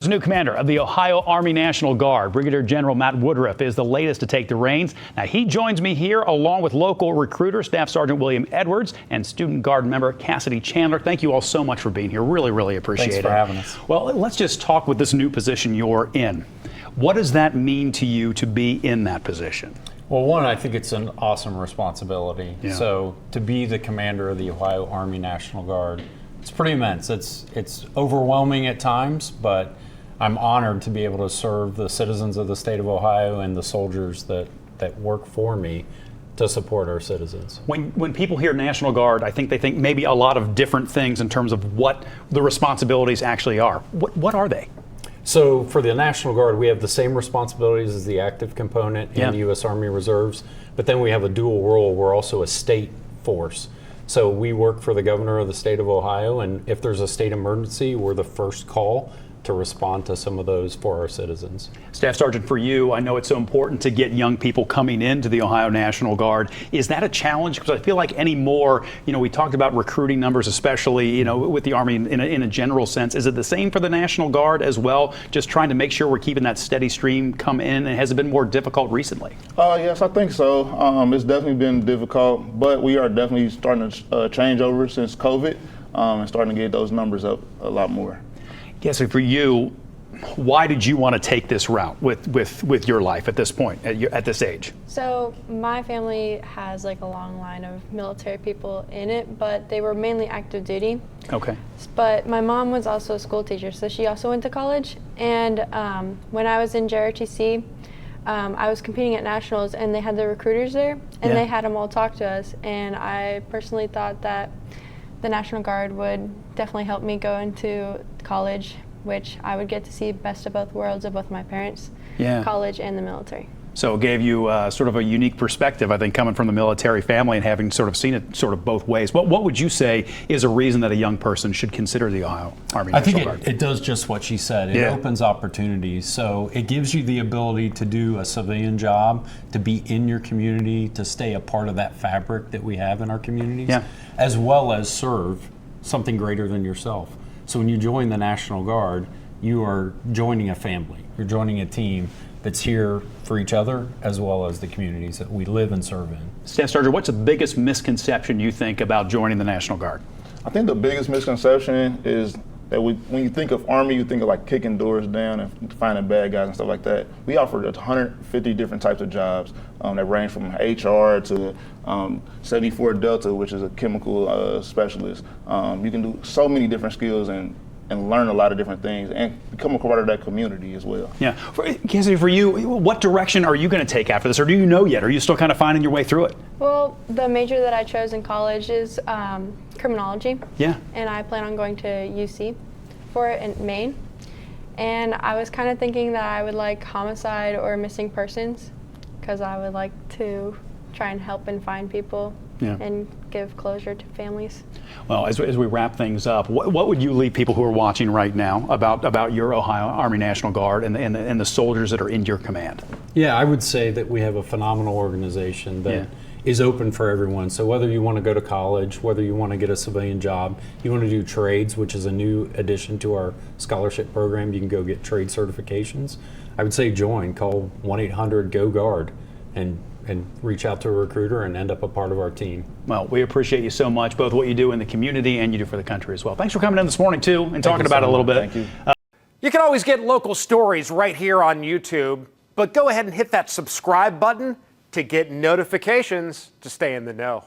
The new commander of the Ohio Army National Guard, Brigadier General Matt Woodruff, is the latest to take the reins. Now, he joins me here along with local recruiter Staff Sergeant William Edwards and Student Guard member Cassidy Chandler. Thank you all so much for being here. Really appreciate it. Thanks for having us. Well, let's just talk with this new position you're in. What does that mean to you to be in that position? Well, one, I think it's an awesome responsibility. Yeah. So to be the commander of the Ohio Army National Guard, it's pretty immense. It's overwhelming at times, but I'm honored to be able to serve the citizens of the state of Ohio and the soldiers that work for me to support our citizens. When people hear National Guard, I think they think maybe a lot of different things in terms of what the responsibilities actually are. What are they? So for the National Guard, we have the same responsibilities as the active component in the U.S. Army Reserves, but then we have a dual role. We're also a state force. So we work for the governor of the state of Ohio, and if there's a state emergency, we're the first call to respond to some of those for our citizens. Staff Sergeant, for you, I know it's so important to get young people coming into the Ohio National Guard. Is that a challenge? Because I feel like anymore, we talked about recruiting numbers, especially, with the Army in a general sense. Is it the same for the National Guard as well? Just trying to make sure we're keeping that steady stream come in, and has it been more difficult recently? Yes, I think so. It's definitely been difficult, but we are definitely starting to change over since COVID and starting to get those numbers up a lot more. Yeah, so for you, why did you want to take this route with your life at this point, at this age? So my family has like a long line of military people in it, but they were mainly active duty. Okay. But my mom was also a school teacher, so she also went to college. And when I was in JRTC, I was competing at nationals, and they had the recruiters there, and they had them all talk to us. And I personally thought that the National Guard would definitely help me go into college, which I would get to see best of both worlds of both my parents, college and the military. So it gave you sort of a unique perspective, I think, coming from the military family and having sort of seen it sort of both ways. What would you say is a reason that a young person should consider the Ohio Army National Guard? I think it does just what she said. It opens opportunities. So it gives you the ability to do a civilian job, to be in your community, to stay a part of that fabric that we have in our communities, as well as serve something greater than yourself. So when you join the National Guard, you are joining a family. You're joining a team that's here for each other as well as the communities that we live and serve in. Staff Sergeant, what's the biggest misconception you think about joining the National Guard? I think the biggest misconception is that when you think of Army, you think of like kicking doors down and finding bad guys and stuff like that. We offer 150 different types of jobs that range from HR to 74 Delta, which is a chemical specialist. You can do so many different skills and learn a lot of different things and become a part of that community as well. Yeah. Cassidy, for you, what direction are you going to take after this, or do you know yet? Are you still kind of finding your way through it? Well, the major that I chose in college is criminology. Yeah. And I plan on going to UC for it in Maine. And I was kind of thinking that I would like homicide or missing persons, because I would like to try and help and find people and give closure to families. Well, as we wrap things up, what would you leave people who are watching right now about your Ohio Army National Guard and the soldiers that are in your command? Yeah, I would say that we have a phenomenal organization that is open for everyone. So whether you want to go to college, whether you want to get a civilian job, you want to do trades, which is a new addition to our scholarship program, you can go get trade certifications. I would say join, call 1-800-GO-GUARD and reach out to a recruiter and end up a part of our team. Well, we appreciate you so much, both what you do in the community and you do for the country as well. Thanks for coming in this morning, too, and talking about it a little bit. Thank you. You can always get local stories right here on YouTube, but go ahead and hit that subscribe button to get notifications to stay in the know.